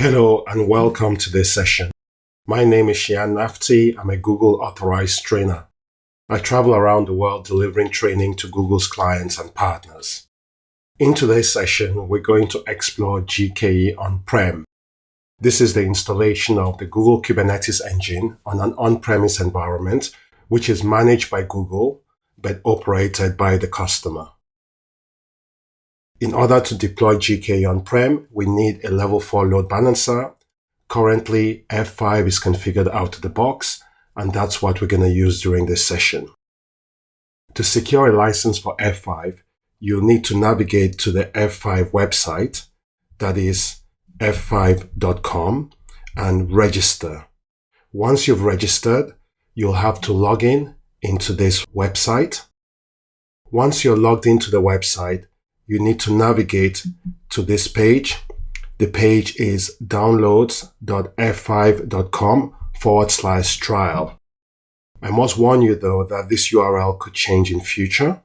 Hello and welcome to this session. My name is Shian Nafti. I'm a Google authorized trainer. I travel around the world delivering training to Google's clients and partners. In today's session, we're going to explore GKE On Prem. This is the installation of the Google Kubernetes engine on an on-premise environment, which is managed by Google but operated by the customer. In order to deploy GKE On-Prem, we need a level 4 load balancer. Currently, F5 is configured out of the box, and that's what we're going to use during this session. To secure a license for F5, you'll need to navigate to the F5 website, that is f5.com, and register. Once you've registered, you'll have to log in into this website. Once you're logged into the website, you need to navigate to this page. The page is downloads.f5.com/trial. I must warn you though that this URL could change in future.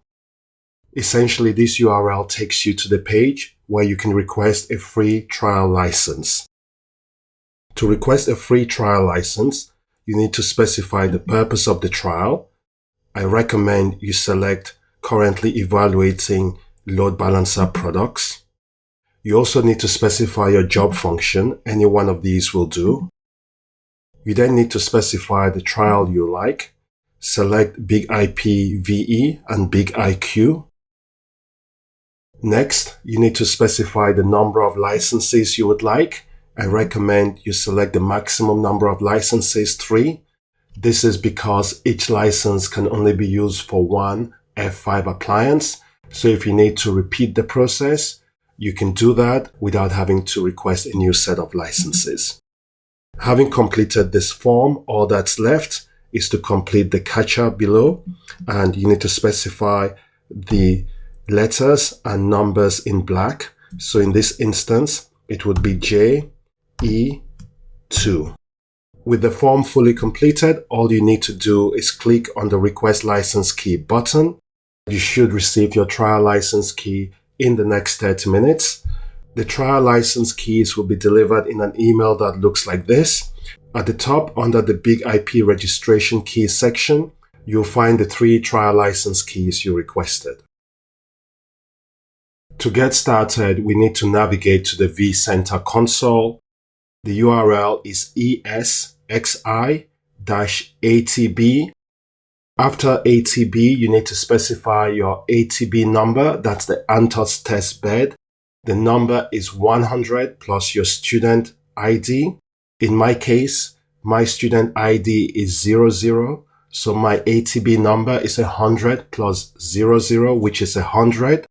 Essentially, this URL takes you to the page where you can request a free trial license. To request a free trial license, you need to specify the purpose of the trial. I recommend you select currently evaluating load balancer products. You also need to specify your job function. Any one of these will do. You then need to specify the trial you like. Select Big IP VE and Big IQ. Next, you need to specify the number of licenses you would like. I recommend you select the maximum number of licenses, 3. This is because each license can only be used for one F5 appliance. So if you need to repeat the process, you can do that without having to request a new set of licenses. Having completed this form, all that's left is to complete the captcha below, and you need to specify the letters and numbers in black. So in this instance, it would be JE2. With the form fully completed, all you need to do is click on the Request License Key button. You should receive your trial license key in the next 30 minutes. The trial license keys will be delivered in an email that looks like this. At the top, under the Big IP registration key section, you'll find the 3 trial license keys you requested. To get started, we need to navigate to the vCenter console. The URL is esxi-atb. After ATB, you need to specify your ATB number. That's the Anthos test bed. The number is 100 plus your student ID. In my case, my student ID is 00. So my ATB number is 100 plus 00, which is 100.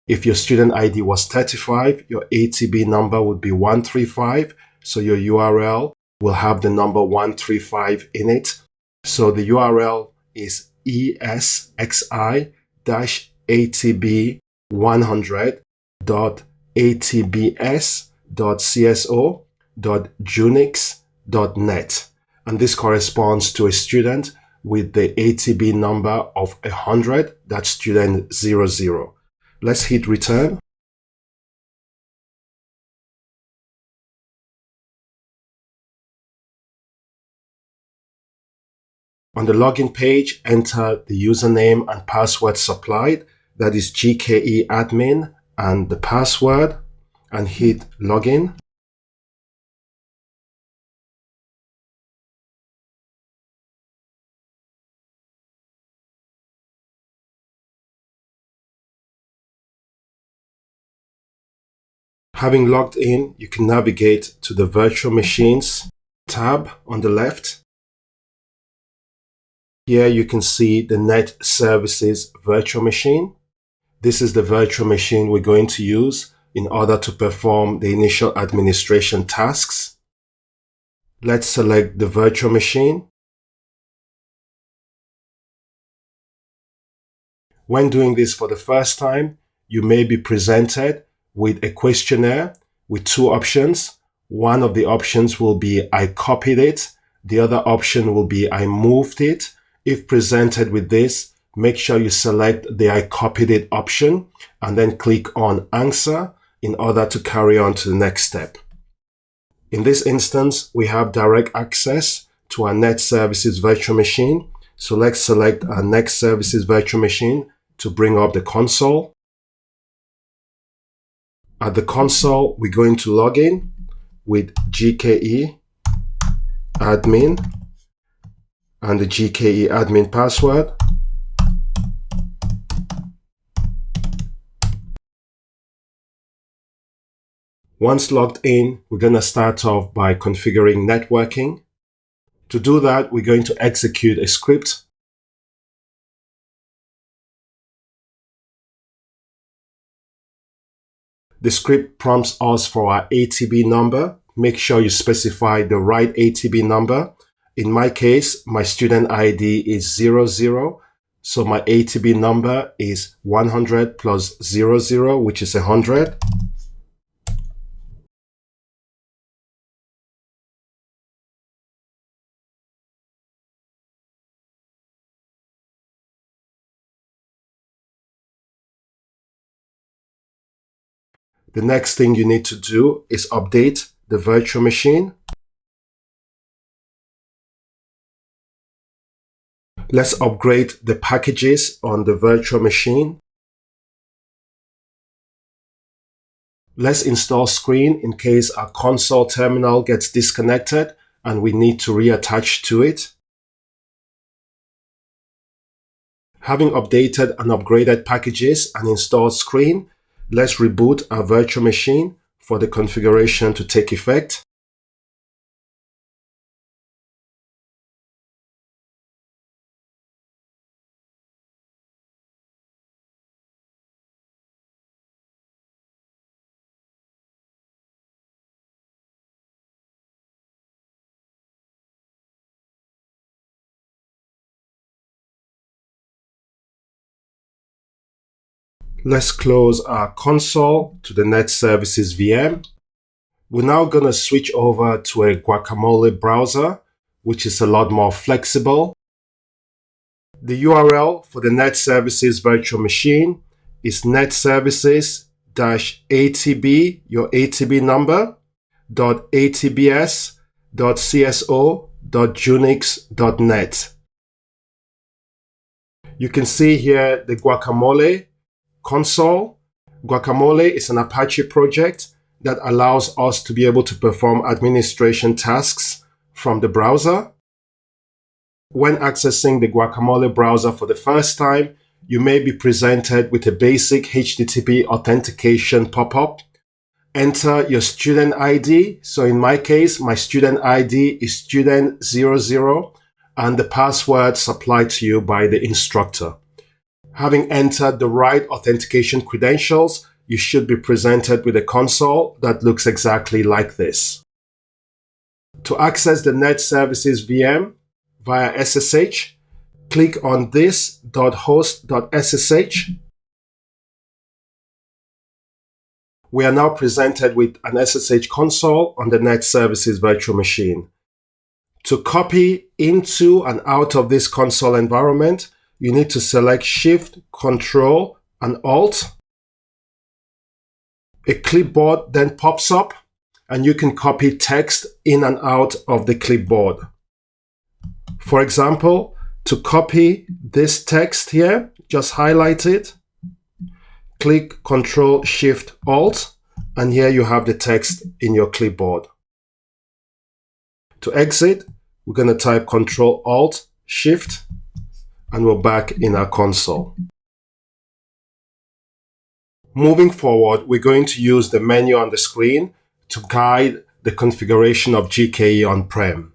If your student ID was 35, your ATB number would be 135. So your URL will have the number 135 in it. So the URL is esxi-atb100.atbs.cso.junix.net. And this corresponds to a student with the ATB number of 100, that's student 00. Let's hit return. On the login page, enter the username and password supplied, that is GKE admin, and the password, and hit login. Having logged in, you can navigate to the Virtual Machines tab on the left. Here you can see the Net Services virtual machine. This is the virtual machine we're going to use in order to perform the initial administration tasks. Let's select the virtual machine. When doing this for the first time, you may be presented with a questionnaire with 2 options. One of the options will be I copied it. The other option will be I moved it. If presented with this, make sure you select the I copied it option and then click on answer in order to carry on to the next step. In this instance, we have direct access to our Net Services virtual machine. So let's select our Net Services virtual machine to bring up the console. At the console, we're going to log in with GKE admin and the GKE admin password. Once logged in, we're going to start off by configuring networking. To do that, we're going to execute a script. The script prompts us for our ATB number. Make sure you specify the right ATB number. In my case, my student ID is 00. So my ATB number is 100 plus 00, which is 100. The next thing you need to do is update the virtual machine. Let's upgrade the packages on the virtual machine. Let's install Screen in case our console terminal gets disconnected and we need to reattach to it. Having updated and upgraded packages and installed Screen, let's reboot our virtual machine for the configuration to take effect. Let's close our console to the Net Services VM. We're now going to switch over to a Guacamole browser, which is a lot more flexible. The URL for the Net Services virtual machine is netservices-atb, your ATB number, .atbs.cso.junix.net. You can see here the Guacamole console. Guacamole is an Apache project that allows us to be able to perform administration tasks from the browser. When accessing the Guacamole browser for the first time, you may be presented with a basic HTTP authentication pop-up. Enter your student ID. So in my case, my student ID is student00 and the password supplied to you by the instructor. Having entered the right authentication credentials, you should be presented with a console that looks exactly like this. To access the Net Services VM via SSH, click on this .host.ssh. We are now presented with an SSH console on the Net Services virtual machine. To copy into and out of this console environment, you need to select Shift, Control, and Alt. A clipboard then pops up, and you can copy text in and out of the clipboard. For example, to copy this text here, just highlight it, click Control, Shift, Alt, and here you have the text in your clipboard. To exit, we're going to type Control, Alt, Shift, and we're back in our console. Moving forward, we're going to use the menu on the screen to guide the configuration of GKE On Prem.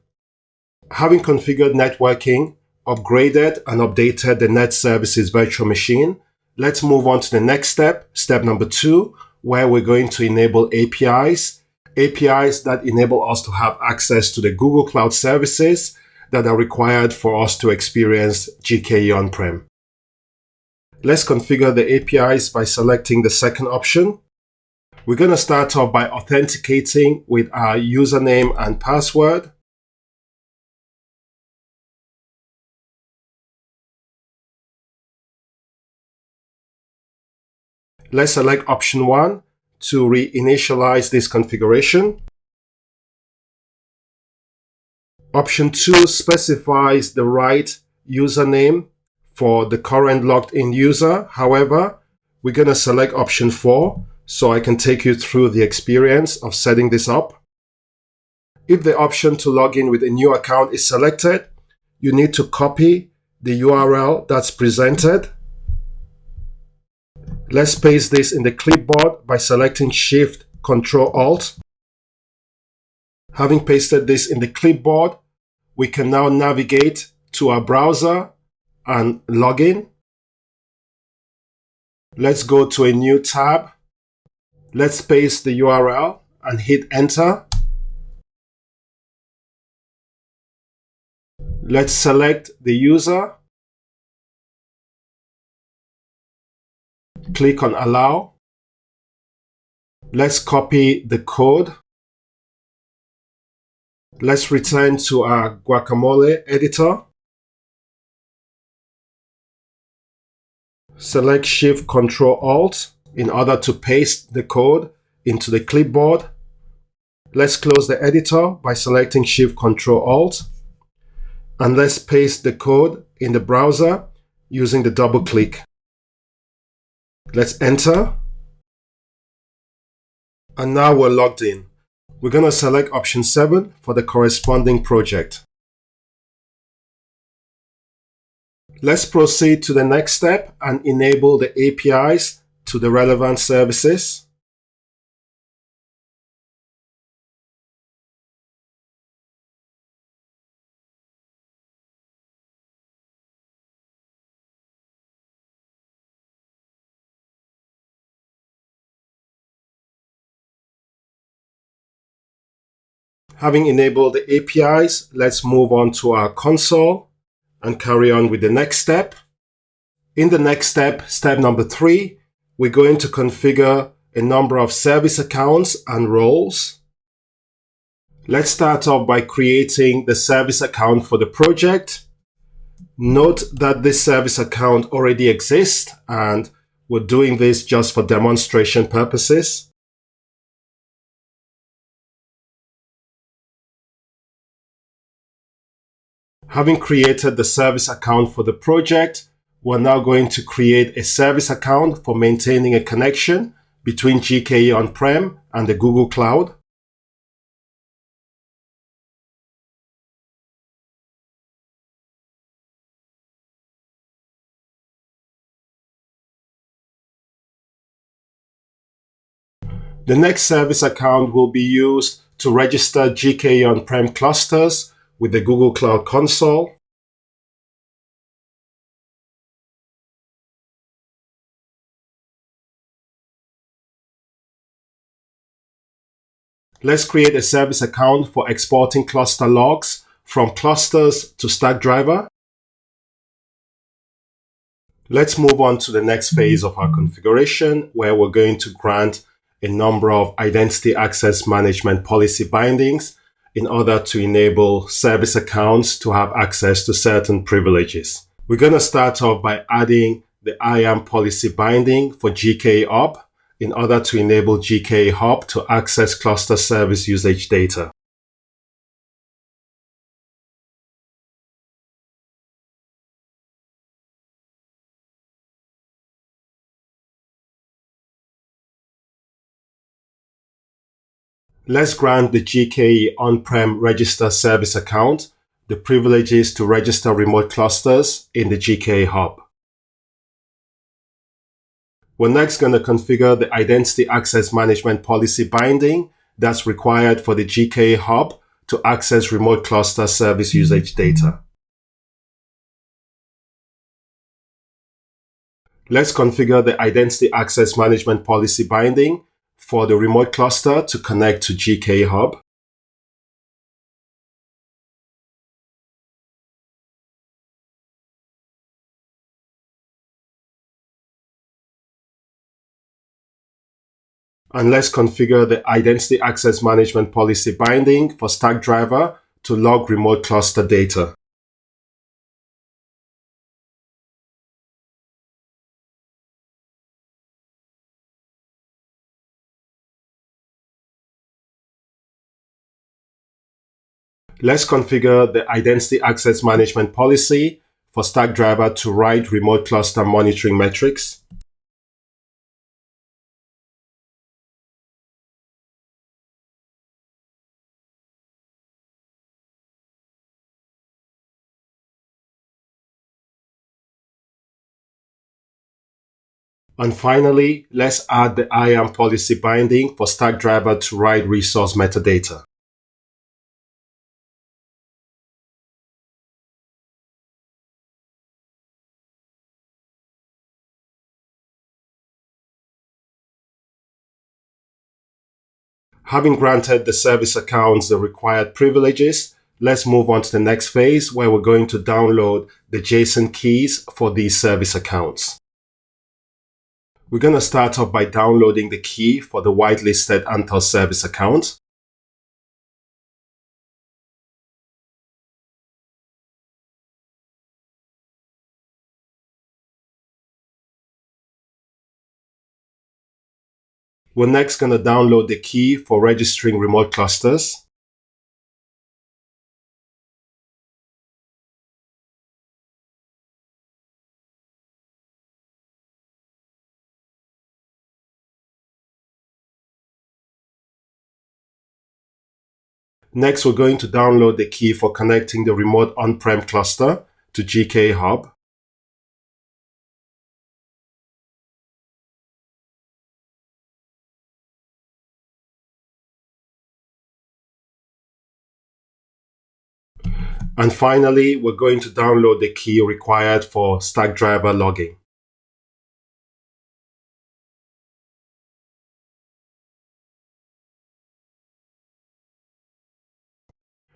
Having configured networking, upgraded and updated the Net Services virtual machine, let's move on to the next step, step number 2, where we're going to enable APIs that enable us to have access to the Google Cloud services that are required for us to experience GKE On Prem. Let's configure the APIs by selecting the second option. We're going to start off by authenticating with our username and password. Let's select option 1 to reinitialize this configuration. Option 2 specifies the right username for the current logged in user. However, we're going to select option 4 so I can take you through the experience of setting this up. If the option to log in with a new account is selected, you need to copy the URL that's presented. Let's paste this in the clipboard by selecting Shift Ctrl Alt. Having pasted this in the clipboard, we can now navigate to our browser and log in. Let's go to a new tab. Let's paste the URL and hit enter. Let's select the user. Click on allow. Let's copy the code. Let's return to our Guacamole editor. Select Shift Ctrl Alt in order to paste the code into the clipboard. Let's close the editor by selecting Shift Ctrl Alt. And let's paste the code in the browser using the double click. Let's enter. And now we're logged in. We're going to select option 7 for the corresponding project. Let's proceed to the next step and enable the APIs to the relevant services. Having enabled the APIs, let's move on to our console and carry on with the next step. In the next step, step number 3, we're going to configure a number of service accounts and roles. Let's start off by creating the service account for the project. Note that this service account already exists and we're doing this just for demonstration purposes. Having created the service account for the project, we're now going to create a service account for maintaining a connection between GKE On Prem and the Google Cloud. The next service account will be used to register GKE On Prem clusters with the Google Cloud Console. Let's create a service account for exporting cluster logs from clusters to Stackdriver. Let's move on to the next phase of our configuration, where we're going to grant a number of identity access management policy bindings in order to enable service accounts to have access to certain privileges. We're going to start off by adding the IAM policy binding for GKE Hub in order to enable GKE Hub to access cluster service usage data. Let's grant the GKE On Prem register service account the privileges to register remote clusters in the GKE Hub. We're next going to configure the identity access management policy binding that's required for the GKE Hub to access remote cluster service usage data. Let's configure the identity access management policy binding for the remote cluster to connect to GKE Hub. And let's configure the identity access management policy binding for Stackdriver to log remote cluster data. Let's configure the Identity Access Management policy for Stackdriver to write remote cluster monitoring metrics. And finally, let's add the IAM policy binding for Stackdriver to write resource metadata. Having granted the service accounts the required privileges, let's move on to the next phase where we're going to download the JSON keys for these service accounts. We're going to start off by downloading the key for the whitelisted Anthos service account. We're next going to download the key for registering remote clusters. Next, we're going to download the key for connecting the remote on-prem cluster to GKE Hub. And finally, we're going to download the key required for Stackdriver logging.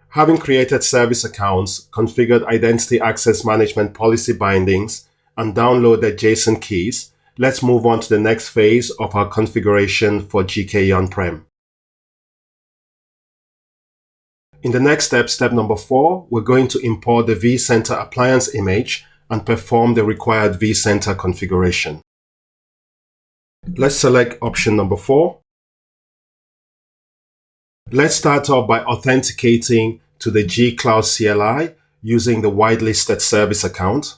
Having created service accounts, configured identity access management policy bindings, and downloaded JSON keys, let's move on to the next phase of our configuration for GKE On Prem. In the next step, step number 4, we're going to import the vCenter appliance image and perform the required vCenter configuration. Let's select option number 4. Let's start off by authenticating to the G-Cloud CLI using the whitelisted service account.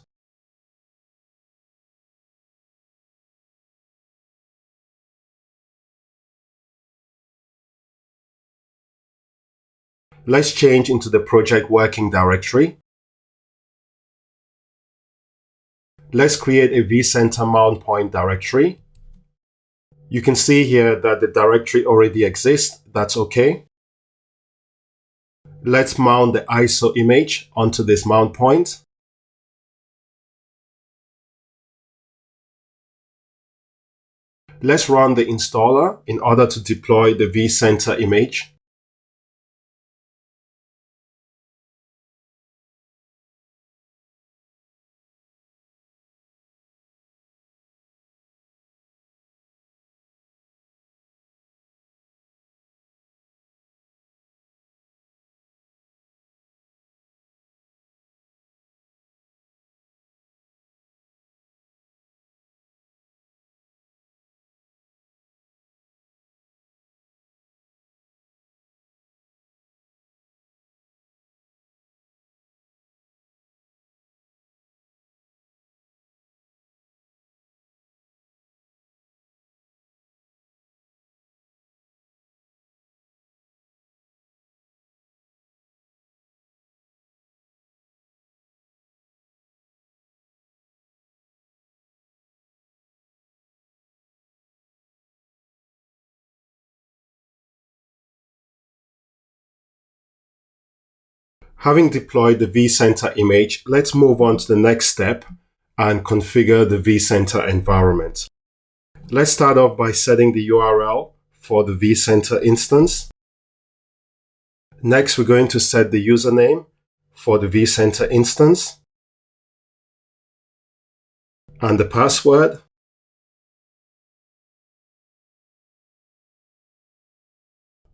Let's change into the project working directory. Let's create a vCenter mount point directory. You can see here that the directory already exists. That's okay. Let's mount the ISO image onto this mount point. Let's run the installer in order to deploy the vCenter image. Having deployed the vCenter image, let's move on to the next step and configure the vCenter environment. Let's start off by setting the URL for the vCenter instance. Next, we're going to set the username for the vCenter instance and the password.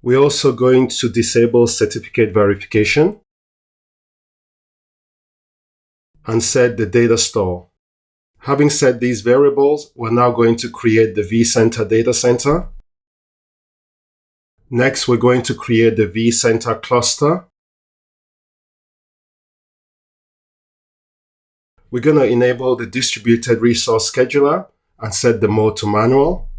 We're also going to disable certificate verification and set the data store. Having set these variables, we're now going to create the vCenter data center. Next, we're going to create the vCenter cluster. We're going to enable the distributed resource scheduler and set the mode to manual.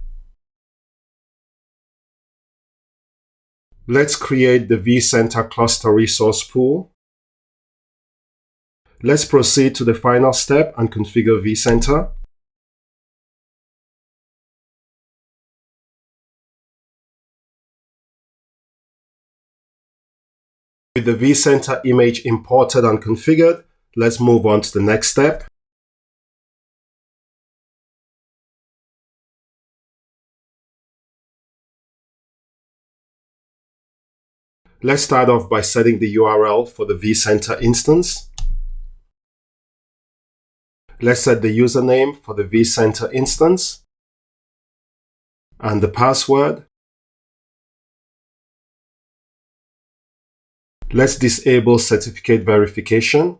Let's create the vCenter cluster resource pool. Let's proceed to the final step and configure vCenter. With the vCenter image imported and configured, let's move on to the next step. Let's start off by setting the URL for the vCenter instance. Let's set the username for the vCenter instance and the password. Let's disable certificate verification.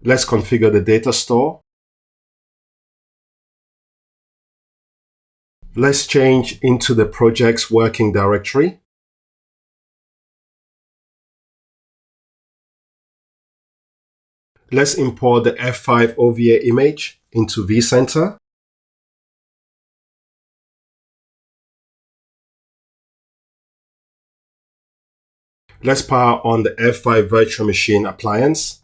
Let's configure the data store. Let's change into the project's working directory. Let's import the F5 OVA image into vCenter. Let's power on the F5 virtual machine appliance.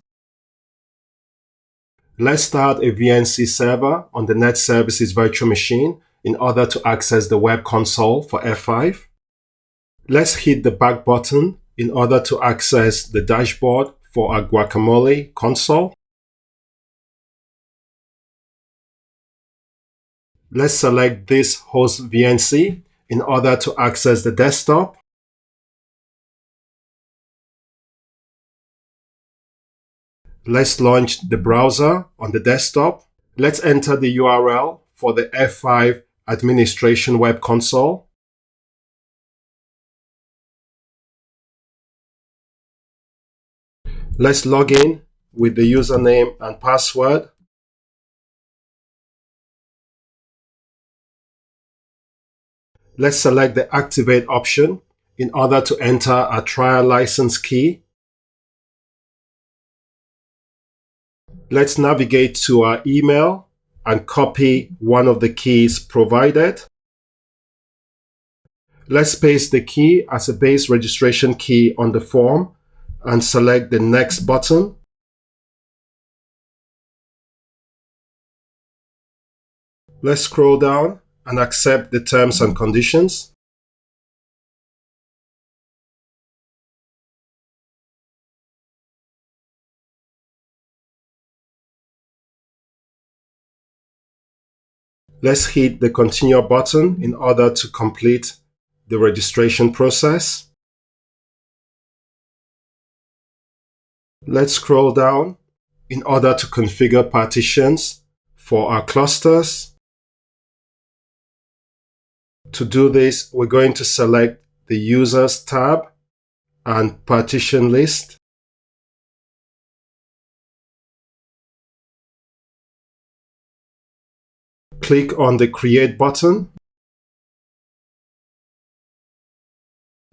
Let's start a VNC server on the Net Services virtual machine in order to access the web console for F5. Let's hit the back button in order to access the dashboard for our Guacamole console. Let's select this host VNC in order to access the desktop. Let's launch the browser on the desktop. Let's enter the URL for the F5 administration web console. Let's log in with the username and password. Let's select the activate option in order to enter our trial license key. Let's navigate to our email and copy one of the keys provided. Let's paste the key as a base registration key on the form and select the next button. Let's scroll down and accept the terms and conditions. Let's hit the continue button in order to complete the registration process. Let's scroll down in order to configure partitions for our clusters. To do this, we're going to select the Users tab and Partition List. Click on the Create button.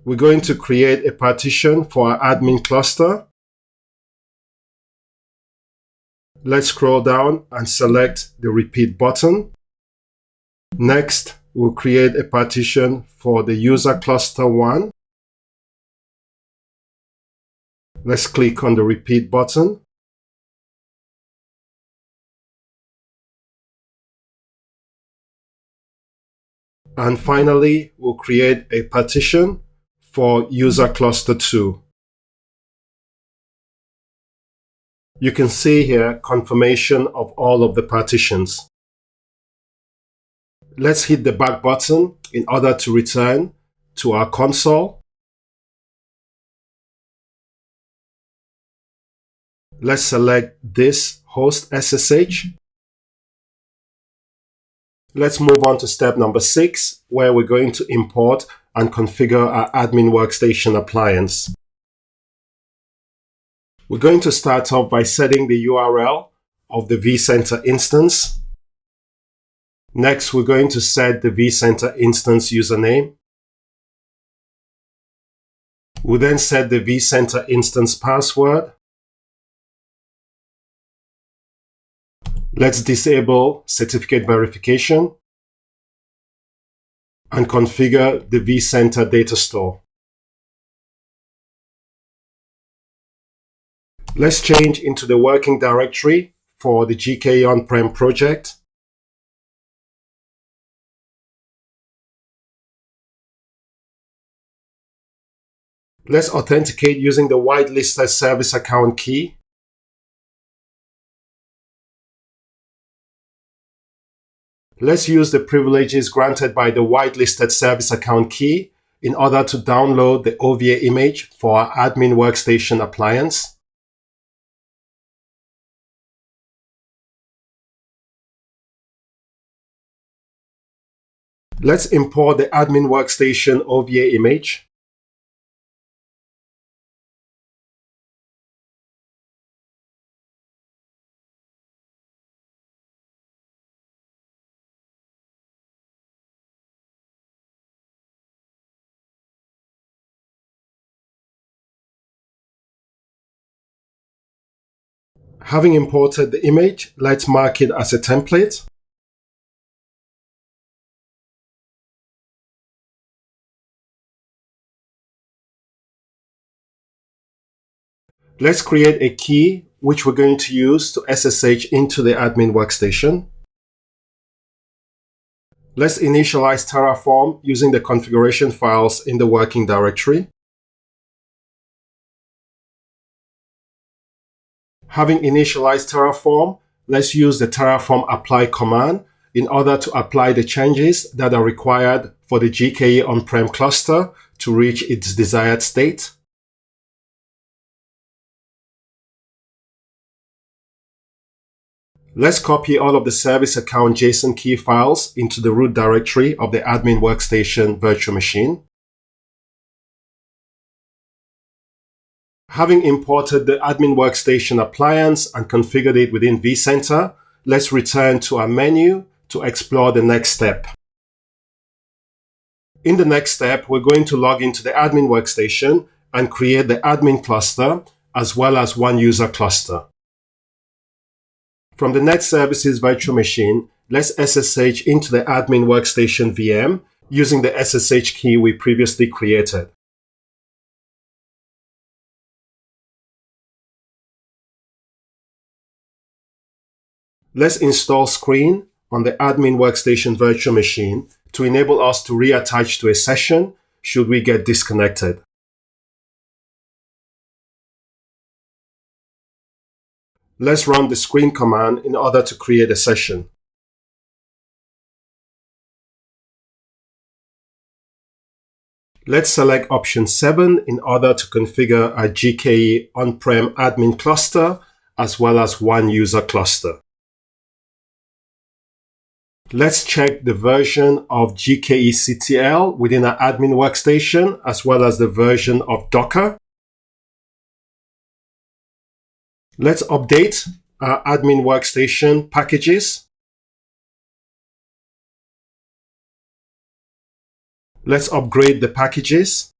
We're going to create a partition for our admin cluster. Let's scroll down and select the Repeat button. Next, we'll create a partition for the User Cluster 1. Let's click on the Repeat button. And finally, we'll create a partition for User Cluster 2. You can see here confirmation of all of the partitions. Let's hit the back button in order to return to our console. Let's select this host SSH. Let's move on to step number 6, where we're going to import and configure our admin workstation appliance. We're going to start off by setting the URL of the vCenter instance. Next, we're going to set the vCenter instance username. We'll then set the vCenter instance password. Let's disable certificate verification and configure the vCenter data store. Let's change into the working directory for the GKE On Prem project. Let's authenticate using the whitelisted service account key. Let's use the privileges granted by the whitelisted service account key in order to download the OVA image for our admin workstation appliance. Let's import the admin workstation OVA image. Having imported the image, let's mark it as a template. Let's create a key which we're going to use to SSH into the admin workstation. Let's initialize Terraform using the configuration files in the working directory. Having initialized Terraform, let's use the Terraform apply command in order to apply the changes that are required for the GKE on-prem cluster to reach its desired state. Let's copy all of the service account JSON key files into the root directory of the admin workstation virtual machine. Having imported the admin workstation appliance and configured it within vCenter, let's return to our menu to explore the next step. In the next step, we're going to log into the admin workstation and create the admin cluster as well as one user cluster. From the Net Services virtual machine, let's SSH into the admin workstation VM using the SSH key we previously created. Let's install Screen on the admin workstation virtual machine to enable us to reattach to a session should we get disconnected. Let's run the Screen command in order to create a session. Let's select option 7 in order to configure our GKE on-prem admin cluster as well as one user cluster. Let's check the version of GKE CTL within our admin workstation as well as the version of Docker. Let's update our admin workstation packages. Let's upgrade the packages.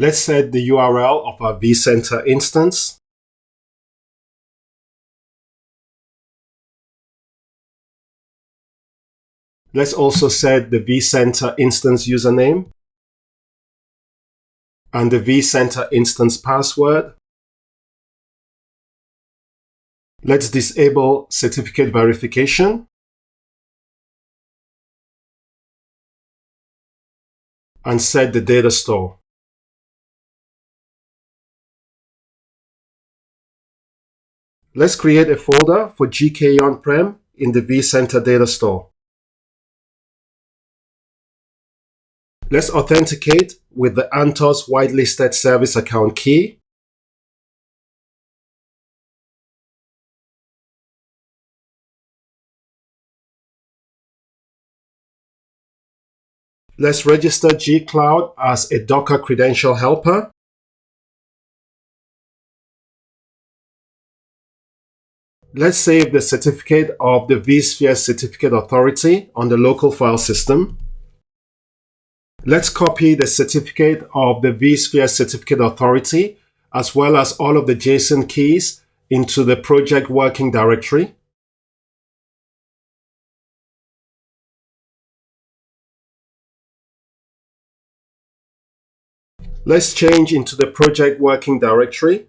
Let's set the URL of our vCenter instance. Let's also set the vCenter instance username. and the vCenter instance password. Let's disable certificate verification and set the data store. Let's create a folder for GKE On Prem in the vCenter data store. Let's authenticate with the Anthos whitelisted service account key. Let's register gcloud as a Docker credential helper. Let's save the certificate of the vSphere certificate authority on the local file system. Let's copy the certificate of the vSphere certificate authority as well as all of the JSON keys into the project working directory. Let's change into the project working directory.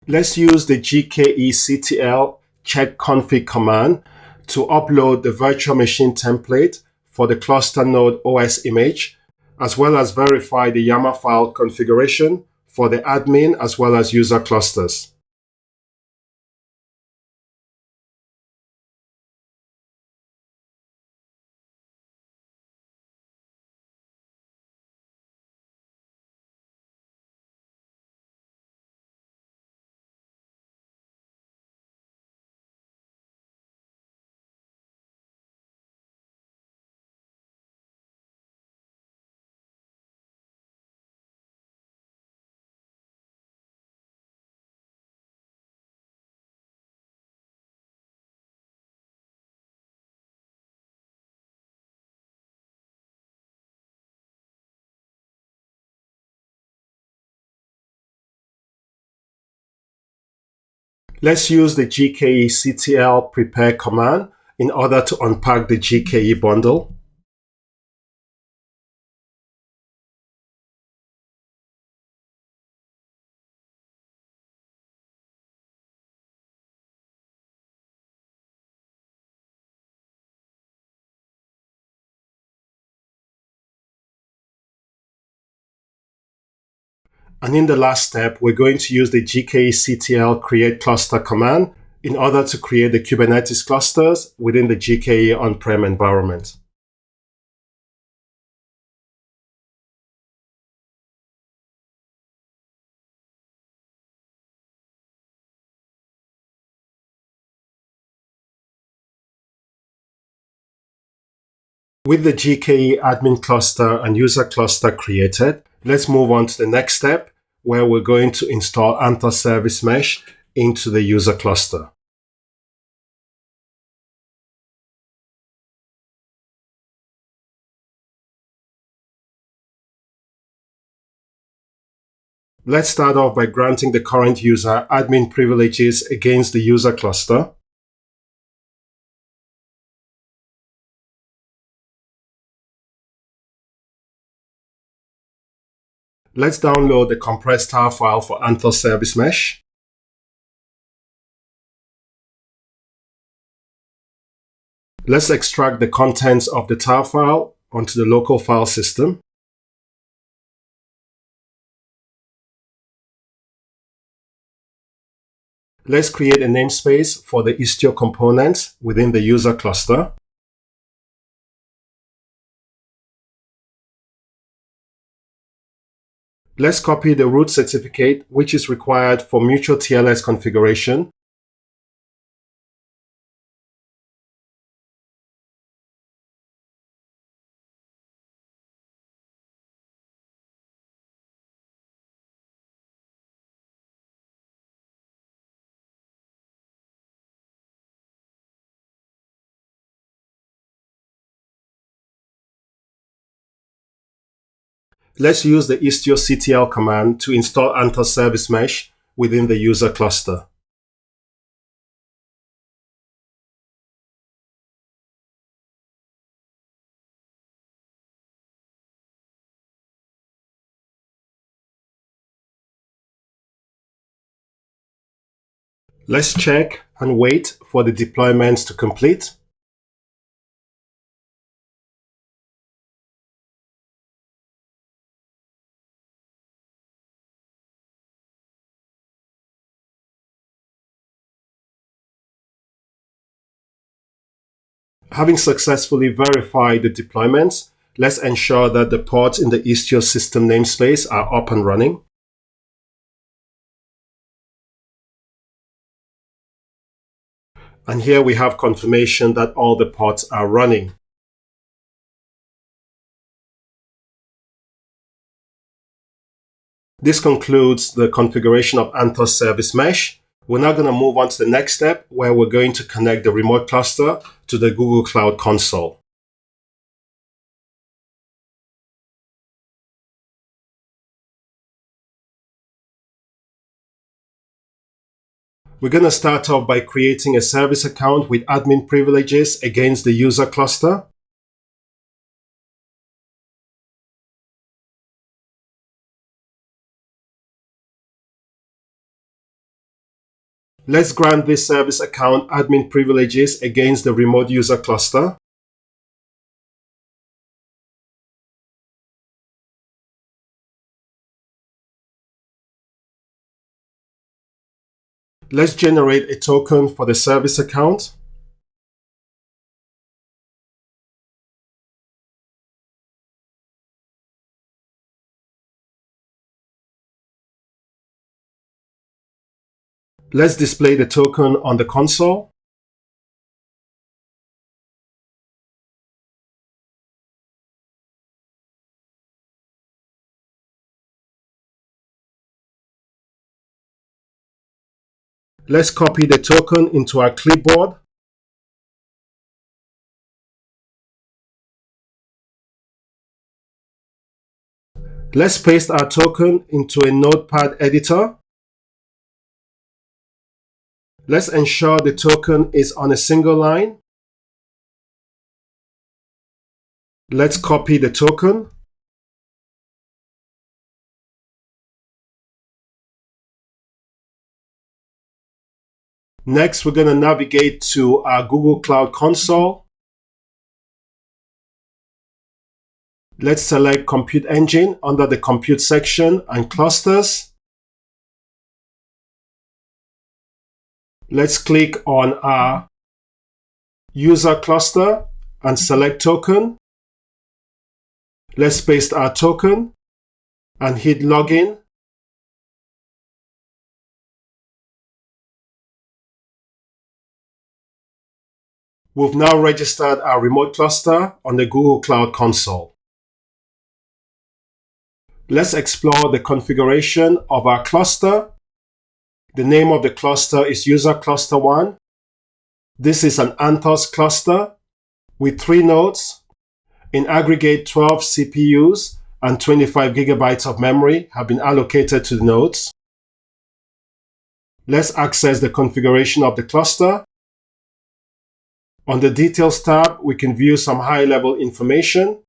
Let's use the GKE check config command to upload the virtual machine template for the cluster node OS image, as well as verify the YAML file configuration for the admin as well as user clusters. Let's use the GKE prepare command in order to unpack the GKE bundle. And in the last step, we're going to use the GKE create cluster command in order to create the Kubernetes clusters within the GKE on-prem environment. With the GKE admin cluster and user cluster created, let's move on to the next step, where we're going to install Anthos Service Mesh into the user cluster. Let's start off by granting the current user admin privileges against the user cluster. Let's download the compressed tar file for Anthos Service Mesh. Let's extract the contents of the tar file onto the local file system. Let's create a namespace for the Istio components within the user cluster. Let's copy the root certificate, which is required for mutual TLS configuration. Let's use the Istio command to install Anthos Service Mesh within the user cluster. Let's check and wait for the deployments to complete. Having successfully verified the deployments, let's ensure that the ports in the Istio system namespace are up and running. And here we have confirmation that all the ports are running. This concludes the configuration of Anthos Service Mesh. We're now going to move on to the next step, where we're going to connect the remote cluster to the Google Cloud Console. We're going to start off by creating a service account with admin privileges against the user cluster. Let's grant this service account admin privileges against the remote user cluster. Let's generate a token for the service account. Let's display the token on the console. Let's copy the token into our clipboard. Let's paste our token into a notepad editor. Let's ensure the token is on a single line. Let's copy the token. Next, we're going to navigate to our Google Cloud Console. Let's select Compute Engine under the Compute section and Clusters. Let's click on our user cluster and select Token. Let's paste our token and hit Login. We've now registered our remote cluster on the Google Cloud Console. Let's explore the configuration of our cluster. The name of the cluster is User Cluster 1. This is an Anthos cluster with 3 nodes. In aggregate, 12 CPUs and 25 gigabytes of memory have been allocated to the nodes. Let's access the configuration of the cluster. On the Details tab, we can view some high-level information.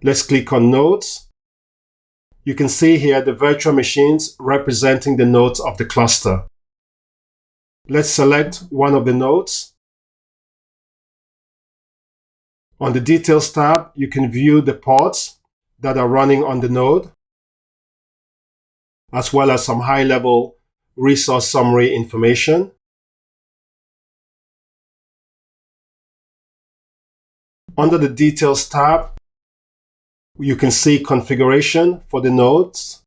Let's click on Nodes. You can see here the virtual machines representing the nodes of the cluster. Let's select one of the nodes. On the Details tab, you can view the ports that are running on the node, as well as some high-level resource summary information. Under the Details tab, you can see configuration for the nodes.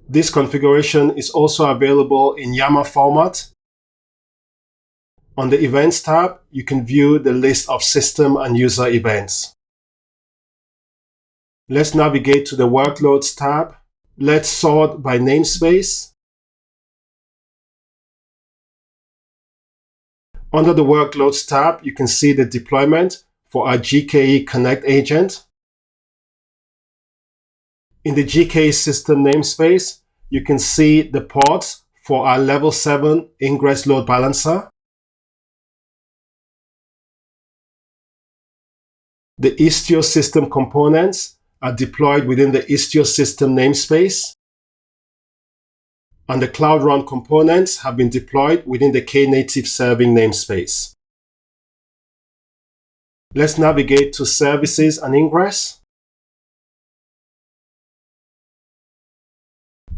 This configuration is also available in YAML format. On the Events tab, you can view the list of system and user events. Let's navigate to the Workloads tab. Let's sort by namespace. Under the Workloads tab, you can see the deployment for our GKE Connect agent. In the GKE system namespace, you can see the ports for our Level 7 Ingress Load Balancer. The Istio system components are deployed within the Istio system namespace. and the Cloud Run components have been deployed within the Knative serving namespace. Let's navigate to Services and Ingress.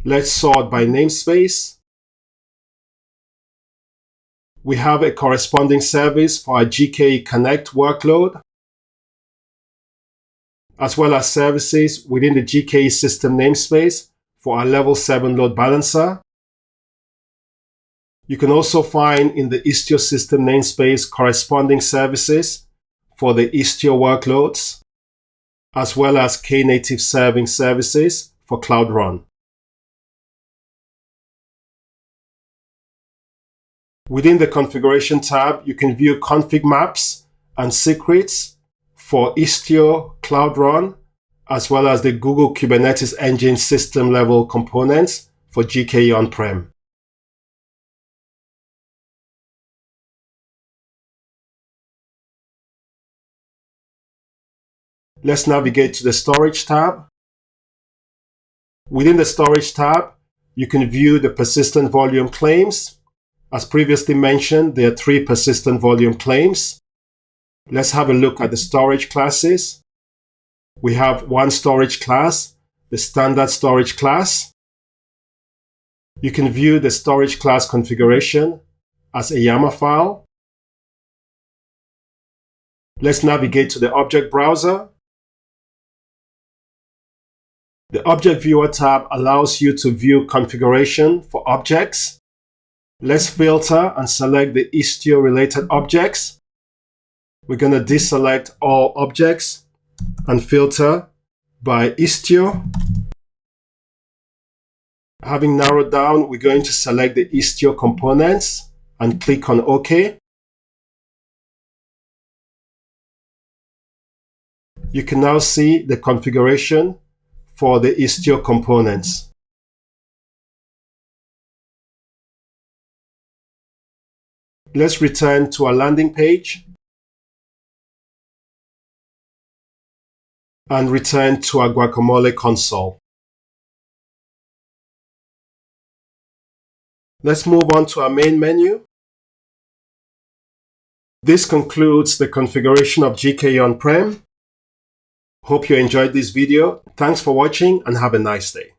Let's sort by namespace. We have a corresponding service for our GKE Connect workload, as well as services within the GKE system namespace for our Level 7 load balancer. You can also find in the Istio system namespace corresponding services for the Istio workloads, as well as Knative serving services for Cloud Run. Within the Configuration tab, you can view config maps and secrets for Istio, Cloud Run, as well as the Google Kubernetes Engine system level components for GKE On Prem. Let's navigate to the Storage tab. Within the Storage tab, you can view the persistent volume claims. As previously mentioned, there are 3 persistent volume claims. Let's have a look at the storage classes. We have one storage class, the standard storage class. You can view the storage class configuration as a YAML file. Let's navigate to the object browser. The Object Viewer tab allows you to view configuration for objects. Let's filter and select the Istio related objects. We're going to deselect all objects and filter by Istio. Having narrowed down, we're going to select the Istio components and click on OK. You can now see the configuration for the Istio components. Let's return to our landing page and return to our Guacamole console. Let's move on to our main menu. This concludes the configuration of GKE On Prem. Hope you enjoyed this video. Thanks for watching and have a nice day.